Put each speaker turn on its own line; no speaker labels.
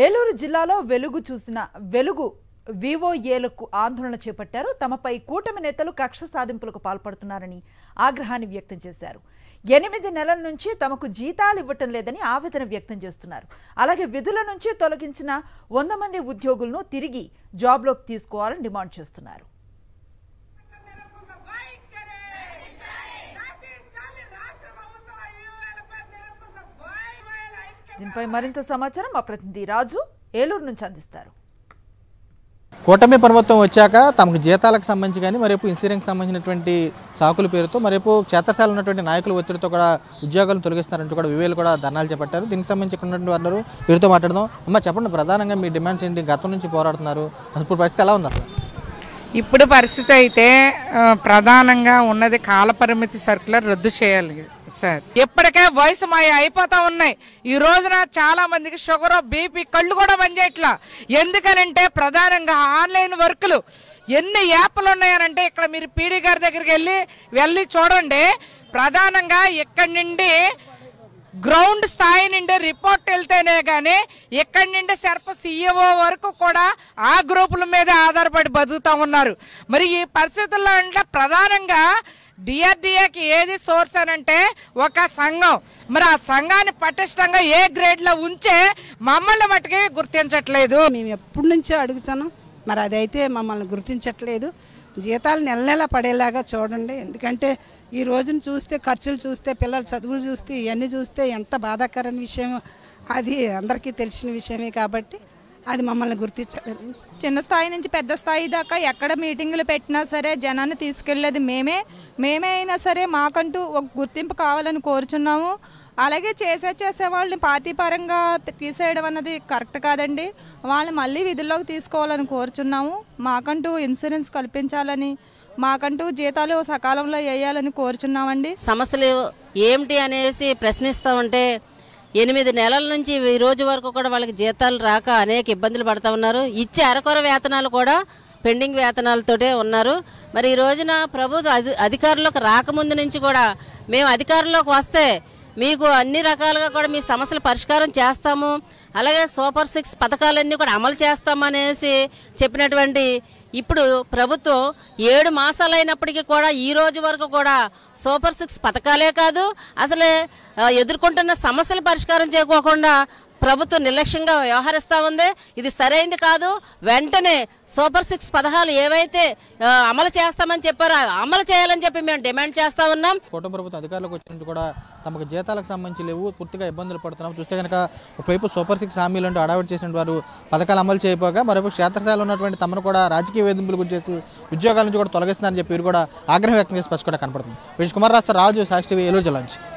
ఏలూరు జిల్లాలో వెలుగు వివోఏలకు ఆందోళన చేపట్టారు. తమపై కూటమి నేతలు కక్ష సాధింపులకు పాల్పడుతున్నారని ఆగ్రహాన్ని వ్యక్తం చేశారు. 8 నెలల నుంచి తమకు జీతాలు ఇవ్వటం లేదని ఆవేదన వ్యక్తం చేస్తున్నారు. అలాగే విధుల నుంచి తొలగించిన 100 మంది ఉద్యోగులను తిరిగి జాబ్లోకి తీసుకోవాలని డిమాండ్ చేస్తున్నారు. దీనిపై మరింత సమాచారం మా ప్రతినిధి రాజు ఏలూరు నుంచి అందిస్తారు.
కూటమి ప్రభుత్వం వచ్చాక తమకు జీతాలకు సంబంధించి కానీ మరేపు ఇన్సూరెన్స్ సంబంధించినటువంటి సాకుల పేరుతో మరేపు క్షేత్రస్థాయిలో ఉన్నటువంటి నాయకుల ఒత్తిడితో కూడా ఉద్యోగాలను తొలగిస్తారంటూ కూడా వివేలు కూడా ధర్నాలు చేపట్టారు. దీనికి సంబంధించి ఉన్నటువంటి వారు వీరితో మాట్లాడదాం. అమ్మ చెప్పండి, ప్రధానంగా మీ డిమాండ్స్ ఏంటి? గతం నుంచి పోరాడుతున్నారు, ఇప్పుడు పరిస్థితి ఎలా ఉంది?
ఇప్పుడు పరిస్థితి అయితే ప్రధానంగా ఉన్నది కాలపరిమితి సర్కులర్ రద్దు చేయాలి సార్. ఇప్పటికే వయసు అయిపోతా ఉన్నాయి. ఈ రోజున చాలా మందికి షుగర్, బీపీ, కళ్ళు కూడా పనిచేయట్లా. ఎందుకనంటే ప్రధానంగా ఆన్లైన్ వర్కులు ఎన్ని యాప్లు ఉన్నాయనంటే ఇక్కడ మీరు పీడీ గారి దగ్గరికి వెళ్ళి చూడండి. ప్రధానంగా ఇక్కడి నుండి గ్రౌండ్ స్థాయి నుండి రిపోర్ట్ వెళ్తేనే కానీ ఇక్కడి నుండి సర్ప సీఈఓ వరకు కూడా ఆ గ్రూపుల మీద ఆధారపడి బతుకుతా ఉన్నారు. మరి ఈ పరిస్థితుల్లో అంటే ప్రధానంగా డిఆర్డిఏకి ఏది సోర్స్ అనంటే ఒక సంఘం. మరి ఆ సంఘాన్ని పటిష్టంగా ఏ గ్రేడ్లో ఉంచే మమ్మల్ని మట్టుకి గుర్తించట్లేదు.
మేము ఎప్పటి నుంచో అడుగుతున్నాం, మరి అదైతే మమ్మల్ని గుర్తించట్లేదు. జీతాలు నెల నెల పడేలాగా చూడండి. ఎందుకంటే ఈ రోజును చూస్తే, ఖర్చులు చూస్తే, పిల్లల చదువులు చూస్తే, ఇవన్నీ చూస్తే ఎంత బాధాకరమైన విషయం అది అందరికీ తెలిసిన విషయమే. కాబట్టి అది మమ్మల్ని గుర్తించాలి.
చిన్న స్థాయి నుంచి పెద్ద స్థాయి దాకా ఎక్కడ మీటింగులు పెట్టినా సరే జనాన్ని తీసుకెళ్లేది మేమే అయినా సరే మాకంటూ ఒక గుర్తింపు కావాలని కోరుచున్నాము. అలాగే చేసే వాళ్ళని పార్టీ పరంగా తీసేయడం అన్నది కరెక్ట్ కాదండి. వాళ్ళని మళ్ళీ విధుల్లోకి తీసుకోవాలని కోరుచున్నాము. మాకంటూ ఇన్సూరెన్స్ కల్పించాలని, మాకంటూ జీతాలు సకాలంలో వేయాలని కోరుచున్నామండి.
సమస్యలు ఏమిటి అనేసి ప్రశ్నిస్తామంటే 8 నెలల నుంచి ఈ రోజు వరకు కూడా వాళ్ళకి జీతాలు రాక అనేక ఇబ్బందులు పడుతూ ఉన్నారు. ఇచ్చే అరకొర వేతనాలు కూడా పెండింగ్ వేతనాలతోటే ఉన్నారు. మరి ఈ రోజున ప్రభుత్వ అధికారంలోకి రాకముందు నుంచి కూడా మేము అధికారంలోకి వస్తే మీకు అన్ని రకాలుగా కూడా మీ సమస్యలు పరిష్కారం చేస్తాము, అలాగే సూపర్ 6 పథకాలన్నీ కూడా అమలు చేస్తామనేసి చెప్పినటువంటి ఇప్పుడు ప్రభుత్వం 7 మాసాలు అయినప్పటికీ కూడా ఈ రోజు వరకు కూడా సూపర్ 6 పథకాలే కాదు, అసలే ఎదుర్కొంటున్న సమస్యలు పరిష్కారం చేయకోకుండా ప్రభుత్వం నిర్లక్ష్యంగా వ్యవహరిస్తూ ఉంది. ఇది సరైనది కాదు. వెంటనే సూపర్ 6 పథకాలు ఏవైతే అమలు చేస్తామని చెప్పారో అమలు చేయాలని చెప్పి మేము డిమాండ్ చేస్తా ఉన్నాం.
కూటమి ప్రభుత్వం అధికారులకు వచ్చినట్టు కూడా తమకు జీతాలకు సంబంధించి లేవు, పూర్తిగా ఇబ్బందులు పడుతున్నాం. చూస్తే కనుక ఒకవైపు సూపర్ 6 హామీలు అంటూ అడావిడి చేసిన వారు పథకాలు అమలు చేయకపోగా మరోవైపు క్షేత్రస్థాయిలో ఉన్నటువంటి తమను కూడా రాజకీయ వేధింపులు గురి చేసి ఉద్యోగాల నుంచి కూడా తొలగిస్తున్నారని చెప్పి వీరు కూడా ఆగ్రహం వ్యక్తం చేసి స్పష్టంగా కనపడుతుంది. విజయ్ కుమార్ రాజు, సాక్షి టీవీ, ఏలూరు జిల్లా నుంచి.